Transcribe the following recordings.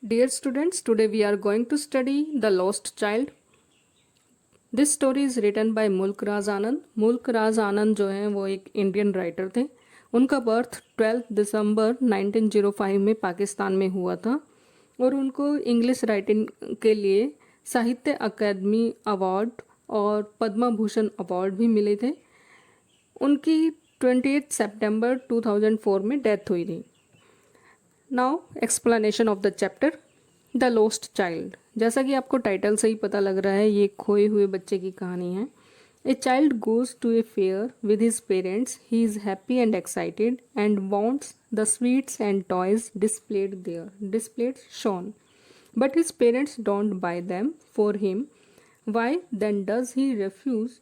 Dear students, today we are going to study The Lost Child. This story is written by मुल्क राज आनंद. मुल्क राज आनंद जो हैं वो एक इंडियन राइटर थे. उनका बर्थ 12 दिसंबर 1905 में पाकिस्तान में हुआ था और उनको इंग्लिश राइटिंग के लिए साहित्य अकादमी अवार्ड और पद्म भूषण अवार्ड भी मिले थे. उनकी 28 सितंबर 2004 में डेथ हुई थी. Now explanation of the chapter the lost child. जैसा कि आपको टाइटल से ही पता लग रहा है, ये खोए हुए बच्चे की कहानी है. A child goes to a fair with his parents. He is happy and excited and wants the sweets and toys displayed shown. But his parents don't buy them for him. Why then does he refuse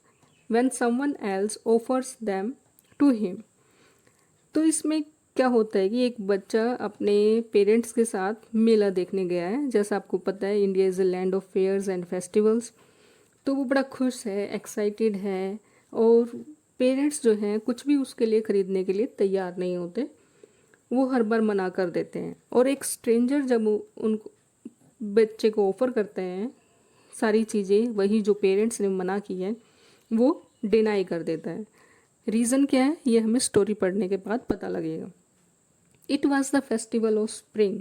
when someone else offers them to him? तो इसमें क्या होता है कि एक बच्चा अपने parents के साथ मेला देखने गया है. जैसा आपको पता है, India is a land of fairs and festivals. तो वो बड़ा खुश है, एक्साइटेड है और पेरेंट्स जो हैं कुछ भी उसके लिए ख़रीदने के लिए तैयार नहीं होते. वो हर बार मना कर देते हैं और एक स्ट्रेंजर जब उनको बच्चे को ऑफ़र करते हैं सारी चीज़ें, वही जो पेरेंट्स ने मना की है, वो डिनाई कर देता है. रीज़न क्या है ये हमें स्टोरी पढ़ने के बाद पता लगेगा. It was the festival of spring.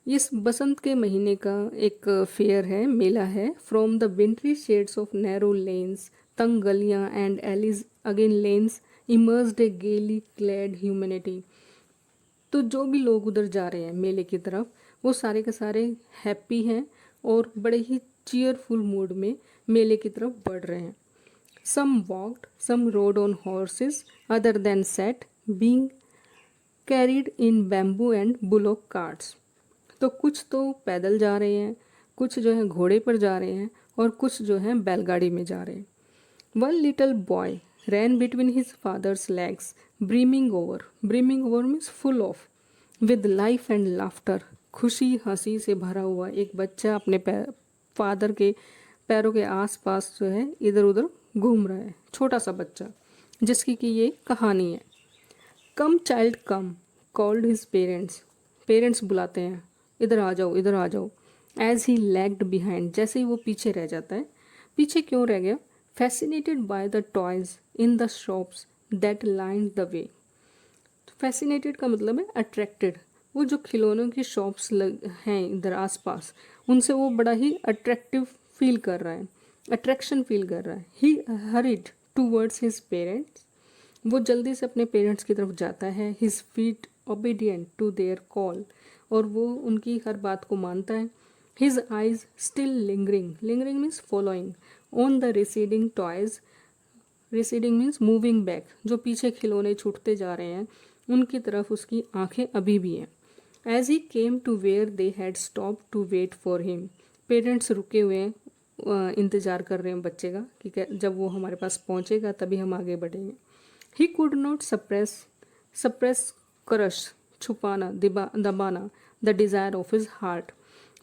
इस बसंत के महीने का एक फेयर है, मेला है. From the विंट्री shades of narrow lens, तंग गलियाँ एंड एलिज अगेन लेन्स इमर्स्ड ए गेली क्लैड ह्यूमैनिटी. तो जो भी लोग उधर जा रहे हैं मेले की तरफ, वो सारे के सारे हैप्पी हैं और बड़े ही चीयरफुल मूड में मेले की तरफ बढ़ रहे हैं. Some walked, some rode on horses, other than set being carried in bamboo and bullock carts. तो कुछ तो पैदल जा रहे हैं, कुछ जो है घोड़े पर जा रहे हैं और कुछ जो है बैलगाड़ी में जा रहे हैं. One little boy ran between his father's legs brimming over means full of with life and laughter. खुशी हंसी से भरा हुआ एक बच्चा अपने फादर के पैरों के आसपास जो है इधर उधर घूम रहा है. छोटा सा बच्चा जिसकी कि ये कहानी है. कम चाइल्ड कम कॉल्ड हिज पेरेंट्स. पेरेंट्स बुलाते हैं, इधर आ जाओ, इधर आ जाओ. एज ही लैग्ड बिहाइंड, जैसे ही वो पीछे रह जाता है. पीछे क्यों रह गया? Fascinated by the toys in the shops that line the way. Fascinated का मतलब है अट्रैक्टेड. वो जो खिलौनों की शॉप्स हैं इधर आसपास, उनसे वो बड़ा ही अट्रैक्टिव फील कर रहा है, अट्रैक्शन फील कर रहा है. He hurried towards his parents. वो जल्दी से अपने पेरेंट्स की तरफ जाता है. His feet obedient to their call, और वो उनकी हर बात को मानता है. His eyes still lingering means following on the receding toys. Receding means moving back, जो पीछे खिलौने छूटते जा रहे हैं उनकी तरफ उसकी आंखें अभी भी हैं. As he came to where they had stopped to wait for him. Parents रुके हुए हैं, इंतज़ार कर रहे हैं बच्चे का कि जब वो हमारे पास पहुंचेगा तभी हम आगे बढ़ेंगे. He could not suppress crush, छुपाना, दबाना the desire of his heart.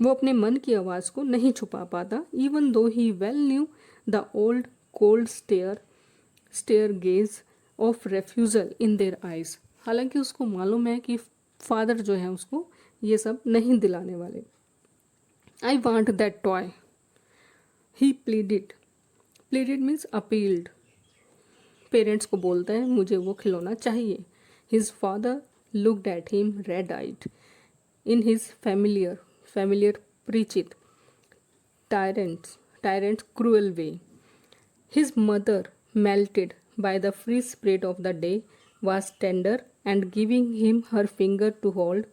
वो अपने मन की आवाज़ को नहीं छुपा पाता. Even though he well knew the old cold stare gaze of refusal in their eyes. हालांकि उसको मालूम है कि फादर जो है उसको ये सब नहीं दिलाने वाले. I want that toy, he pleaded means appealed. Parents को बोलता है मुझे वो खिलौना चाहिए. His father looked at him red eyed in his familiar preached tyrant's cruel way. His mother, melted by the free spirit of the day, was tender and giving him her finger to hold.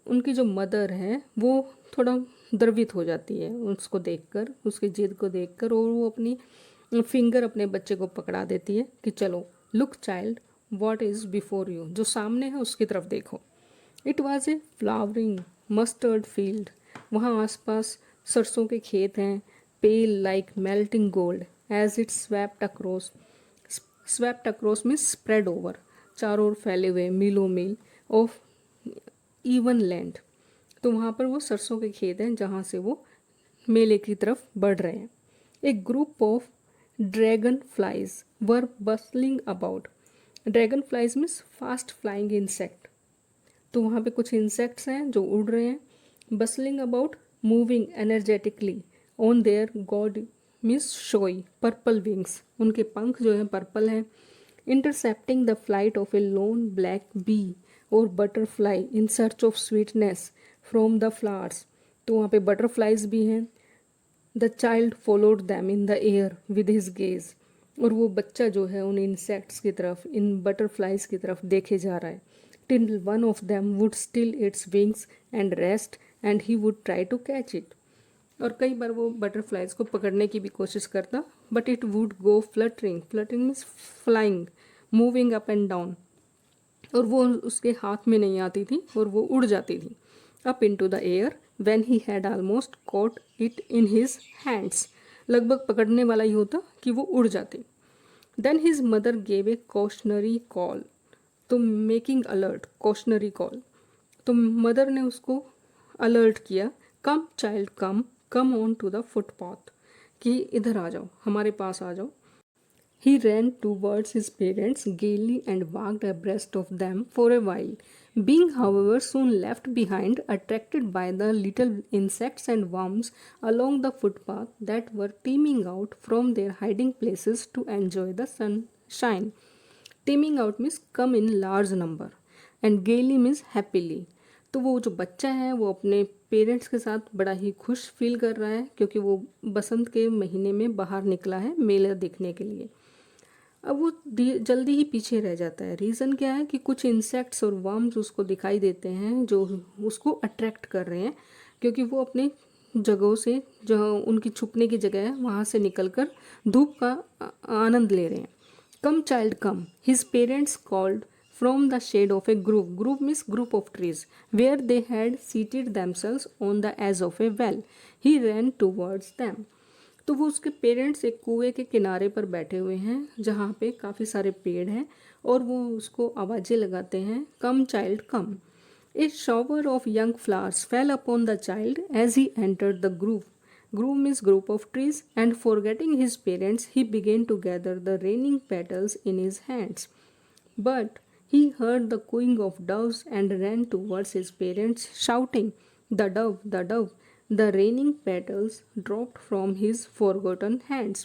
उनकी जो mother है वो थोड़ा द्रवित हो जाती है उसको देखकर, उसकी जिद को देखकर, और वो अपनी फिंगर अपने बच्चे को पकड़ा देती है कि चलो, look child what is before you, जो सामने है उसकी तरफ देखो. It was a flowering mustard field. वहाँ आसपास सरसों के खेत हैं. Pale like melting gold as it swept across means spread over, चारों ओर फैले हुए मीलों मील ऑफ इवन लैंड. तो वहाँ पर वो सरसों के खेत हैं जहाँ से वो मेले की तरफ बढ़ रहे हैं. A group of dragon flies were bustling about. Dragon flies means fast flying insect. तो वहाँ पे कुछ इंसेक्ट्स हैं जो उड़ रहे हैं. bustling about, moving energetically on their god means showy purple wings, उनके पंख जो हैं पर्पल हैं, intercepting the flight of a lone black bee or butterfly in search of sweetness from the flowers, तो वहाँ पे बटरफ्लाइज भी हैं। The child followed them in the air with his gaze, और वो बच्चा जो है उन इंसेक्ट्स की तरफ, इन बटरफ्लाइज की तरफ देखे जा रहा है। Till one of them would still its wings and rest and he would try to catch it, और कई बार वो बटरफ्लाइज को पकड़ने की भी कोशिश करता, but it would go fluttering, fluttering means flying, moving up and down, और वो उसके हाथ में नहीं आती थी और वो उड़ जाती थी। Up into the air when he had almost caught it in his hands, लगभग पकड़ने वाला ही होता कि वो उड़ जाती। Then his mother gave a cautionary call, तो मेकिंग अलर्ट, कॉशनरी कॉल, तो मदर ने उसको अलर्ट किया, come child come on to the footpath, कि इधर आ जाओ, हमारे पास आ जाओ। He ran towards his parents gaily and walked abreast of them for a while, being however soon left behind, attracted by the little insects and worms along the footpath that were teeming out from their hiding places to enjoy the sunshine. Teeming out means come in large number and gaily means happily. तो वो जो बच्चा है वो अपने parents के साथ बड़ा ही खुश फील कर रहा है, क्योंकि वो बसंत के महीने में बाहर निकला है मेला देखने के लिए। अब वो जल्दी ही पीछे रह जाता है। रीज़न क्या है कि कुछ इंसेक्ट्स और वर्म्स उसको दिखाई देते हैं जो उसको अट्रैक्ट कर रहे हैं, क्योंकि वो अपने जगहों से, जहाँ उनकी छुपने की जगह है वहाँ से निकलकर धूप का आनंद ले रहे हैं। Come child come, his parents called from the shade of a grove, grove means group of trees, where they had seated themselves on the edge of a well. He ran towards them. तो वो उसके parents एक कुएं के किनारे पर बैठे हुए हैं जहाँ पे काफ़ी सारे पेड़ हैं, और वो उसको आवाज़ें लगाते हैं, come child come. A shower of young flowers fell upon the child as he entered the grove. Grove means group of trees, and forgetting his parents, he began to gather the raining petals in his hands. But he heard the cooing of doves and ran towards his parents, shouting, "The dove, the dove!" The raining petals dropped from his forgotten hands.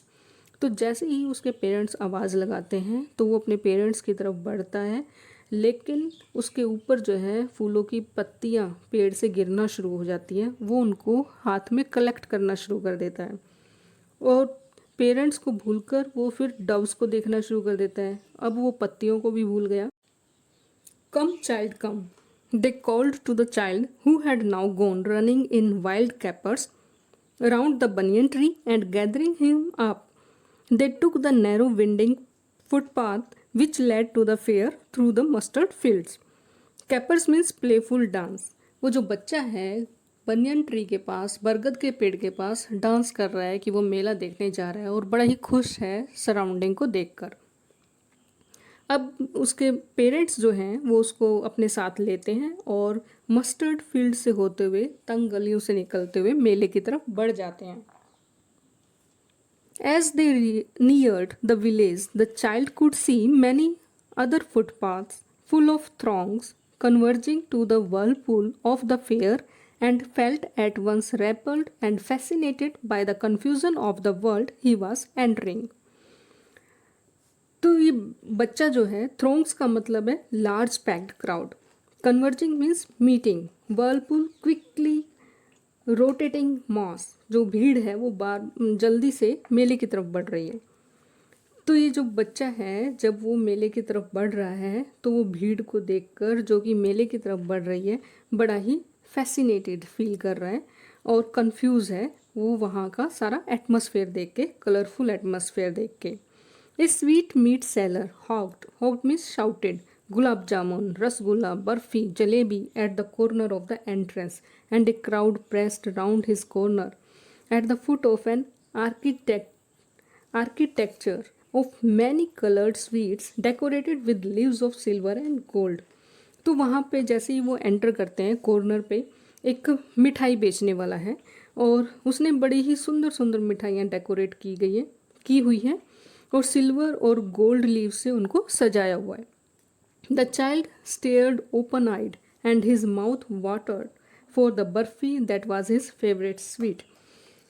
तो जैसे ही उसके parents आवाज़ लगाते हैं तो वो अपने parents की तरफ बढ़ता है, लेकिन उसके ऊपर जो है फूलों की पत्तियाँ पेड़ से गिरना शुरू हो जाती हैं। वो उनको हाथ में कलेक्ट करना शुरू कर देता है, और पेरेंट्स को भूलकर वो फिर डव्स को देखना शुरू कर देता है। अब वो पत्तियों को भी भूल गया। Come, child, come. They called to the child, who had now gone running in wild capers around the banyan tree, and gathering him up, they took the narrow winding footpath which led to the fair through the mustard fields. Capers means playful dance. वो जो बच्चा है banyan tree के पास, बरगद के पेड़ के पास dance कर रहा है कि वो मेला देखने जा रहा है, और बड़ा ही खुश है सराउंडिंग को देखकर। अब उसके पेरेंट्स जो हैं वो उसको अपने साथ लेते हैं और मस्टर्ड फील्ड से होते हुए, तंग गलियों से निकलते हुए मेले की तरफ बढ़ जाते हैं। As they neared the village, the child could see many other footpaths full of throngs converging to the whirlpool of the fair, and felt at once repelled and fascinated by the confusion of the world he was entering. तो ये बच्चा जो है, थ्रोंग्स का मतलब है large packed crowd, converging means meeting, whirlpool quickly rotating mass, जो भीड़ है वो बार जल्दी से मेले की तरफ बढ़ रही है। तो ये जो बच्चा है जब वो मेले की तरफ बढ़ रहा है तो वो भीड़ को देखकर जो कि मेले की तरफ बढ़ रही है बड़ा ही फैसिनेटेड फील कर रहा है और कंफ्यूज है वो वहाँ का सारा एटमॉस्फेयर देख के, कलरफुल एटमॉस्फेयर देख के। A sweet meat seller hogged means shouted, gulab jamun, rasgulla, barfi, jalebi at the corner of the entrance, and a crowd pressed round his corner at the foot of an architecture of many colored sweets decorated with leaves of silver and gold. तो वहाँ पे जैसे ही वो enter करते हैं corner पे एक मिठाई बेचने वाला है, और उसने बड़ी ही सुंदर सुंदर मिठाइयाँ डेकोरेट की हुई हैं और सिल्वर और गोल्ड लीव से उनको सजाया हुआ है। The child stared open eyed and his mouth watered for the barfi that was his favourite sweet.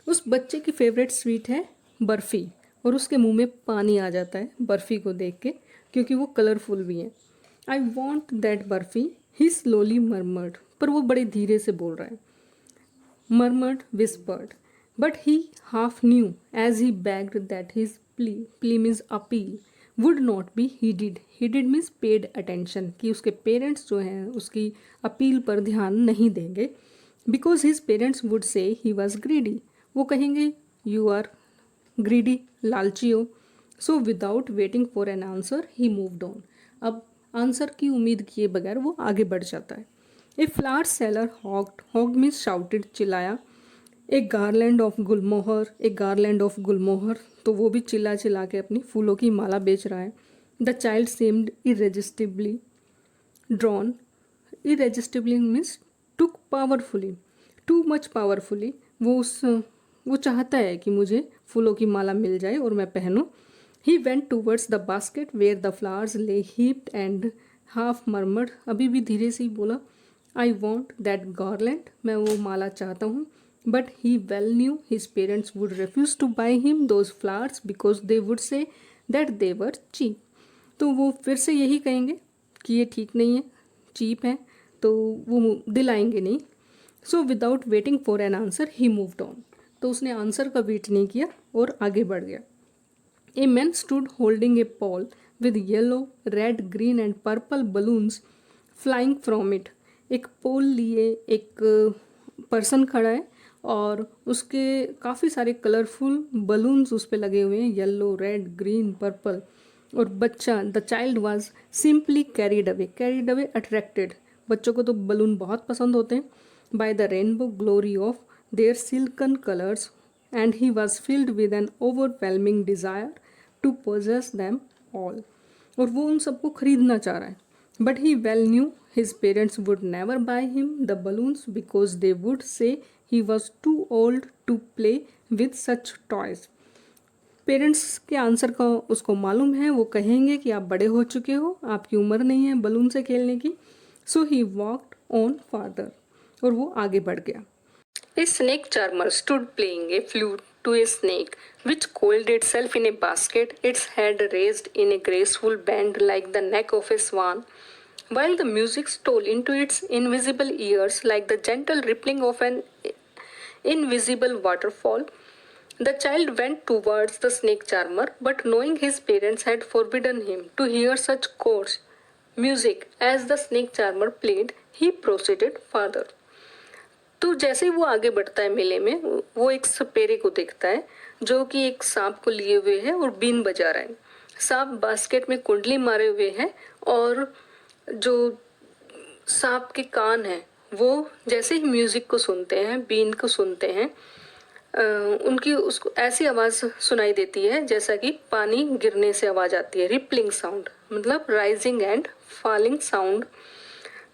उस बच्चे की फेवरेट स्वीट है बर्फ़ी, और उसके मुंह में पानी आ जाता है बर्फ़ी को देख के, क्योंकि वो कलरफुल भी है। I want that barfi, he slowly murmured, पर वो बड़े धीरे से बोल रहा है। murmured, whispered, but he half knew as he begged that his plea means appeal would not be heeded. Heeded means paid attention, कि उसके पेरेंट्स जो हैं उसकी अपील पर ध्यान नहीं देंगे। Because his parents would say he was greedy, वो कहेंगे यू आर ग्रीडी, लालची हो। So without waiting for an answer he moved on, अब आंसर की उम्मीद किए बगैर वो आगे बढ़ जाता है। A flower seller hawked, hawked means shouted, चिल्लाया। A garland of gulmohar, a garland of gulmohar, तो वो भी चिल्ला चिल्ला के अपनी फूलों की माला बेच रहा है। The child seemed irresistibly drawn, irresistibly means took powerfully, too much powerfully, वो चाहता है कि मुझे फूलों की माला मिल जाए और मैं पहनूं। He went towards the basket where the flowers lay heaped and half murmured, अभी भी धीरे से ही बोला आई वॉन्ट दैट गार्लैंड, मैं वो माला चाहता हूँ। But he well knew his parents would refuse to buy him those flowers because they would say that they were cheap, तो वो फिर से यही कहेंगे कि ये ठीक नहीं है, चीप है, तो वो दिलाएंगे नहीं। सो without waiting for an answer he moved on, तो उसने आंसर का वेट नहीं किया और आगे बढ़ गया। A man stood holding A Paul with yellow, red, green and purple balloons flying from it, एक पोल लिए एक पर्सन खड़ा है और उसके काफ़ी सारे कलरफुल बलून्स उस पर लगे हुए हैं, येलो, रेड, ग्रीन, पर्पल। और बच्चा, the child was simply carried away attracted, बच्चों को तो बलून बहुत पसंद होते हैं, by the rainbow glory of their silken colours, and he was filled with an overwhelming desire to possess them all, और वो उन सबको खरीदना चाह रहा है। But he well knew his parents would never buy him the balloons because they would say he was too old to play with such toys. Parents के answer का उसको मालूम है, वो कहेंगे कि आप बड़े हो चुके हो, आपकी उम्र नहीं है बलून से खेलने की। सो ही वॉकड ऑन फादर, और वो आगे बढ़ गया। A snake charmer stood playing a flute to a snake which coiled itself in a basket, its head raised in a graceful bend like the neck of a swan, while the music stole into its invisible ears like the gentle rippling of an invisible waterfall. The child went towards the snake charmer, but knowing his parents had forbidden him to hear such coarse music as the snake charmer played, he proceeded farther. तो जैसे ही वो आगे बढ़ता है मेले में, वो एक सपेरे को देखता है जो कि एक सांप को लिए हुए है और बीन बजा रहा है। सांप बास्केट में कुंडली मारे हुए है, और जो सांप के कान हैं वो जैसे ही म्यूजिक को सुनते हैं, बीन को सुनते हैं, उनकी उसको ऐसी आवाज़ सुनाई देती है जैसा कि पानी गिरने से आवाज़ आती है, रिपलिंग साउंड, मतलब राइजिंग एंड फॉलिंग साउंड,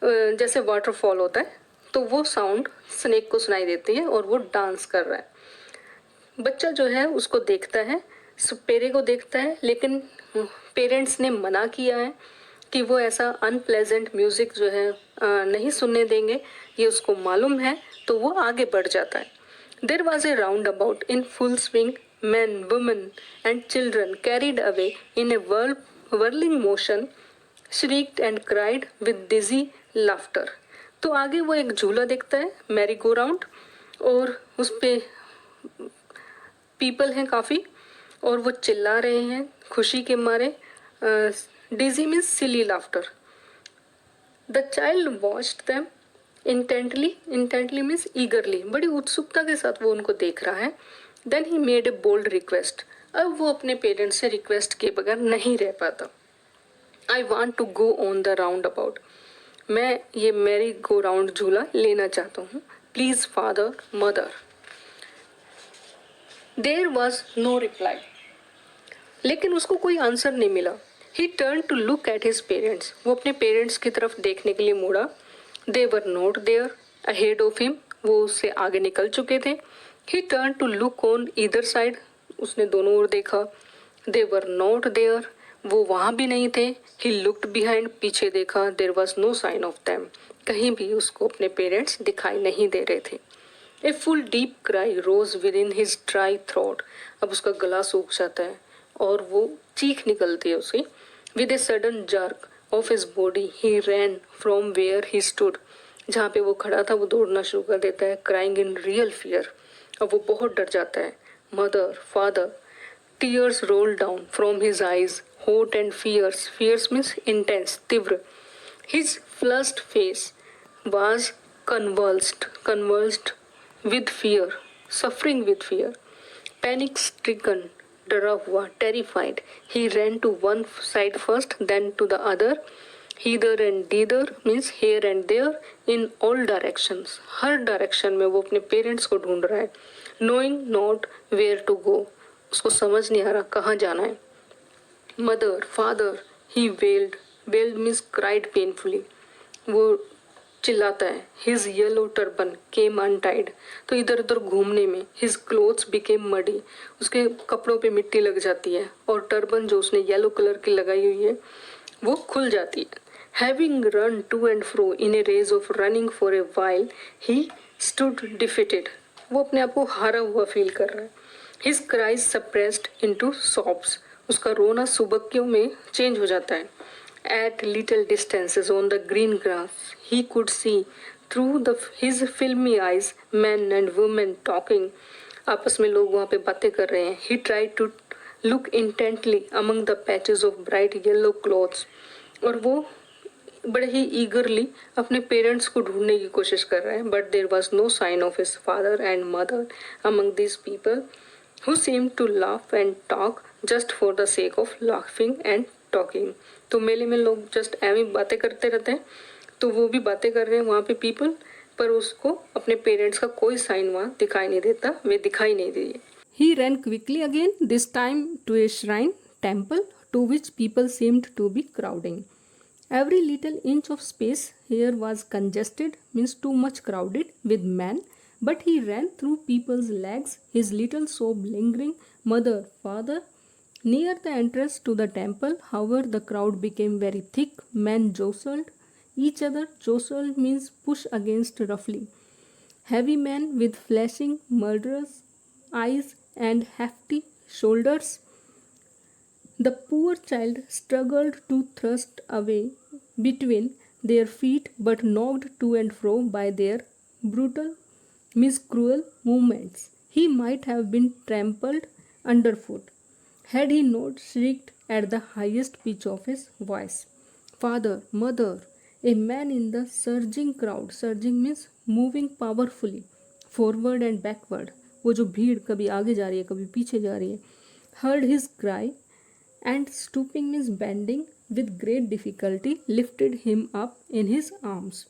जैसे वाटरफॉल होता है, तो वो साउंड स्नेक को सुनाई देती है और वो डांस कर रहा है। बच्चा जो है उसको देखता है, सपेरे को देखता है, लेकिन पेरेंट्स ने मना किया है कि वो ऐसा अनप्लेजेंट म्यूजिक जो है नहीं सुनने देंगे, ये उसको मालूम है, तो वो आगे बढ़ जाता है। There was a roundabout in full swing, men, women and children carried away in a whirling motion shrieked and cried with dizzy laughter. तो आगे वो एक झूला देखता है, मैरी गो राउंड, और उस पे पीपल हैं काफ़ी, और वो चिल्ला रहे हैं खुशी के मारे। Dizzy means silly laughter. The child watched them intently means eagerly, बड़ी उत्सुकता के साथ वो उनको देख रहा है। Then he made a bold request, अब वो अपने पेरेंट्स से रिक्वेस्ट के बगैर नहीं रह पाता। I want to go on the roundabout, मैं ये मैरी गो राउंड झूला लेना चाहता हूँ, please father mother. There was no reply, लेकिन उसको कोई आंसर नहीं मिला। He turn to look at his parents, वो अपने पेरेंट्स की तरफ देखने के लिए मुड़ा। They were not there ahead of him, वो उससे आगे निकल चुके थे। He turn to look on either side, उसने दोनों ओर देखा। दे वर नॉट देयर, वो वहाँ भी नहीं थे। ही लुक्ड बिहाइंड, पीछे देखा। There was no sign of them, कहीं भी उसको अपने पेरेंट्स दिखाई नहीं दे रहे थे। A full deep cry rose within his dry throat. अब उसका गला सूख जाता है और वो चीख निकलती है उसकी। With a sudden jerk of his body he ran from where he stood. जहाँ पे वो खड़ा था वो दौड़ना शुरू कर देता है, क्राइंग इन रियल फियर। अब वो बहुत डर जाता है। Mother, father, tears roll down from his eyes, hot and fierce. Fierce means intense, तीव्र। His flushed face was convulsed with fear, suffering with fear. Panic stricken, डरा हुआ, terrified, he ran to one side first, then to the other. Hither and thither means here and there, in all directions. Her direction में वो अपने parents को ढूंढ रहा है. Knowing not where to go, उसको समझ नहीं आ रहा कहाँ जाना है. Mother, father, he wailed. Wailed means cried painfully. वो चिल्लाता है. His yellow turban came untied. तो इधर उधर घूमने में his clothes became muddy. उसके कपड़ों पे मिट्टी लग जाती है और टर्बन जो उसने येलो कलर की लगाई हुई है वो खुल जाती है. Having run to and fro in a race of running for a while, he stood defeated. वो अपने आप को हारा हुआ फील कर रहा है. His cries suppressed into sobs. उसका रोना सुबकियों में चेंज हो जाता है. At little distances on the green grass, he could see through his filmy eyes men and women talking. आपस में लोग वहाँ पे बातें कर रहे हैं. He tried to look intently among the patches of bright yellow clothes. और वो बड़े ही ईगरली अपने पेरेंट्स को ढूंढने की कोशिश कर रहा है. But there was no sign of his father and mother among these people who seemed to laugh and talk just for the sake of laughing and talking. तो मेले में लोग जस्ट ऐवी बातें करते रहते हैं, तो वो भी बातें कर रहे हैं वहाँ पे पीपल, पर उसको अपने पेरेंट्स का कोई साइन वहाँ दिखाई नहीं देता, वे दिखाई नहीं दिए. He ran quickly again, this time to a shrine, temple, to which people seemed to be crowding. Every little inch of space here was congested, means too much crowded with men. But he ran through people's legs, his little sob lingering. Mother, father. Near the entrance to the temple, however, the crowd became very thick. Men jostled each other. Jostled means push against roughly. Heavy men with flashing, murderous eyes and hefty shoulders. The poor child struggled to thrust away between their feet, but knocked to and fro by their brutal means cruel movements. He might have been trampled underfoot had he not shrieked at the highest pitch of his voice. Father, mother, a man in the surging crowd. Surging means moving powerfully forward and backward. वो जो भीड़ कभी आगे जा रही है कभी पीछे जा रही है. Heard his cry and stooping means bending with great difficulty lifted him up in his arms.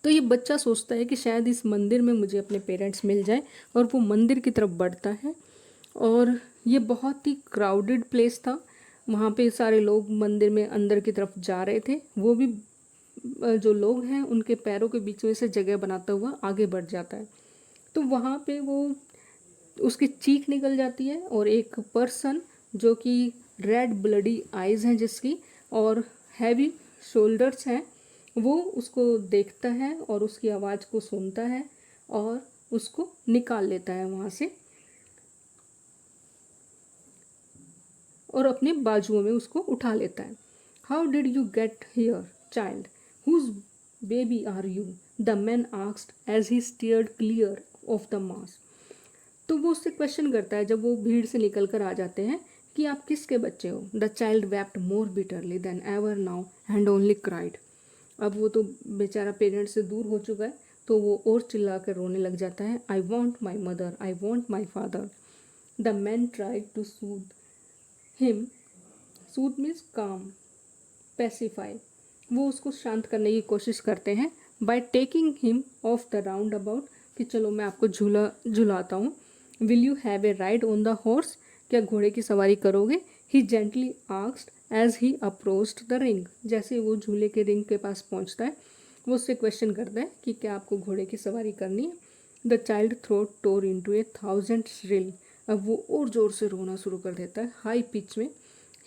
तो ये बच्चा सोचता है कि शायद इस मंदिर में मुझे अपने पेरेंट्स मिल जाएं और वो मंदिर की तरफ बढ़ता है. और ये बहुत ही क्राउडेड प्लेस था, वहाँ पे सारे लोग मंदिर में अंदर की तरफ जा रहे थे. वो भी जो लोग हैं उनके पैरों के बीच में से जगह बनाता हुआ आगे बढ़ जाता है. तो वहाँ पे वो उसकी चीख निकल जाती है और एक पर्सन जो कि रेड ब्लडी आइज़ हैं जिसकी और हैवी शोल्डर्स हैं, वो उसको देखता है और उसकी आवाज़ को सुनता है और उसको निकाल लेता है वहाँ से और अपने बाजुओं में उसको उठा लेता है. How did you get here child, whose baby are you, the man asked as he steered clear of the mass. तो वो उससे क्वेश्चन करता है जब वो भीड़ से निकल कर आ जाते हैं कि आप किसके बच्चे हो. The child wept more bitterly then ever now and only cried. अब वो तो बेचारा पेरेंट्स से दूर हो चुका है तो वो और चिल्ला कर रोने लग जाता है. I want my mother, I want my father. The man tried to soothe him. Soothe means calm, pacify. वो उसको शांत करने की कोशिश करते हैं by taking him off the roundabout, कि चलो मैं आपको झुलाता हूँ. Will you have a ride on the horse, क्या घोड़े की सवारी करोगे. He gently asked as he approached the ring. जैसे वो झूले के रिंग के पास पहुँचता है वो उससे क्वेश्चन करता है कि क्या आपको घोड़े की सवारी करनी है. The child throat tore into a 1000 shrill. अब वो और ज़ोर से रोना शुरू कर देता है हाई पिच में.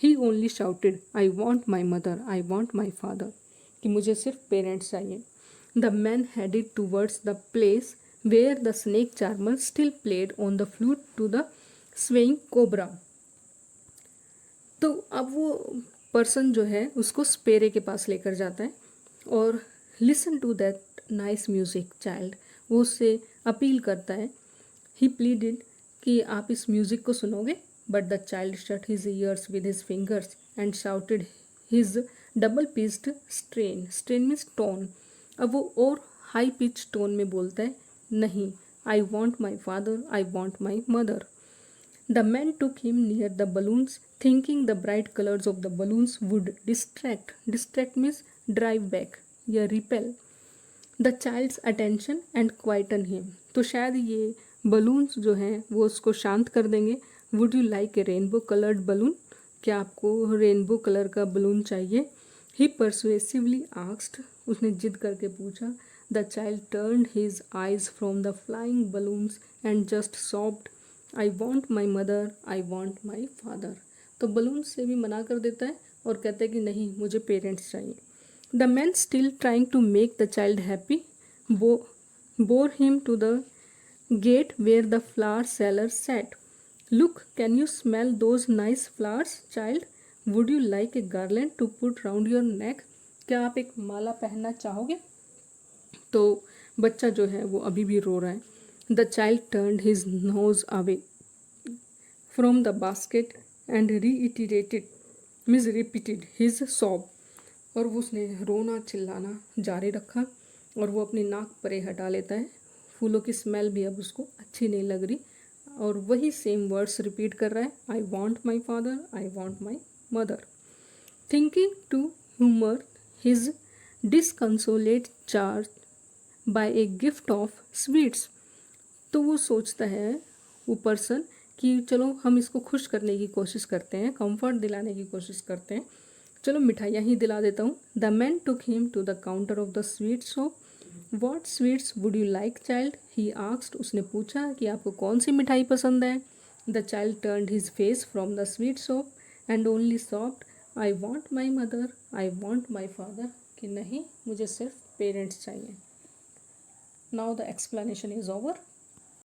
He only shouted I want my mother, I want my father, कि मुझे सिर्फ पेरेंट्स चाहिए. The man headed towards the place where the snake charmer still played on the flute to the swaying cobra. तो अब वो person जो है उसको स्पेरे के पास लेकर जाता है और listen to that nice music child, वो उससे अपील करता है। ही प्लीडेड कि आप इस म्यूज़िक को सुनोगे, but the child shut his years with his fingers and shouted his double pitched strain. Strain means tone. अब वो और हाई पिच टोन में बोलता है, नहीं, आई want my father, I want my mother. The man took him near the balloons, thinking the bright colors of the balloons would distract. Distract means drive back या repel the child's attention and quieten him. तो शायद ये balloons जो हैं वो उसको शांत कर देंगे। Would you like a rainbow colored balloon? क्या आपको रेनबो कलर का बलून चाहिए? He persuasively asked. उसने जिद करके पूछा। The child turned his eyes from the flying balloons and just sobbed. I want my mother, I want my father. तो balloon से भी मना कर देता है और कहता है कि नहीं, मुझे पेरेंट्स चाहिए। The man still trying to make the child happy bore him to the gate where the flower seller sat. Look, can you smell those nice flowers child? Would you like a garland to put round your neck? क्या आप एक माला पहनना चाहोगे? तो बच्चा जो है वो अभी भी रो रहा है। The child turned his nose away from the basket and repeated his sob. और वो उसने रोना चिल्लाना जारी रखा और वो अपनी नाक परे हटा लेता है। फूलों की स्मेल भी अब उसको अच्छी नहीं लग रही और वही सेम वर्ड्स रिपीट कर रहा है, I want my father, I want my mother. Thinking to humour his disconsolate charge by a gift of sweets. तो वो सोचता है वो पर्सन कि चलो हम इसको खुश करने की कोशिश करते हैं, कंफर्ट दिलाने की कोशिश करते हैं, चलो मिठाइयाँ ही दिला देता हूँ। The man took him to the counter of the sweet shop. What sweets would you like child? He asked. उसने पूछा कि आपको कौन सी मिठाई पसंद है। The child turned his face from the sweet shop and only soft, I want my mother, I want my father. कि नहीं, मुझे सिर्फ पेरेंट्स चाहिए। Now the explanation is over.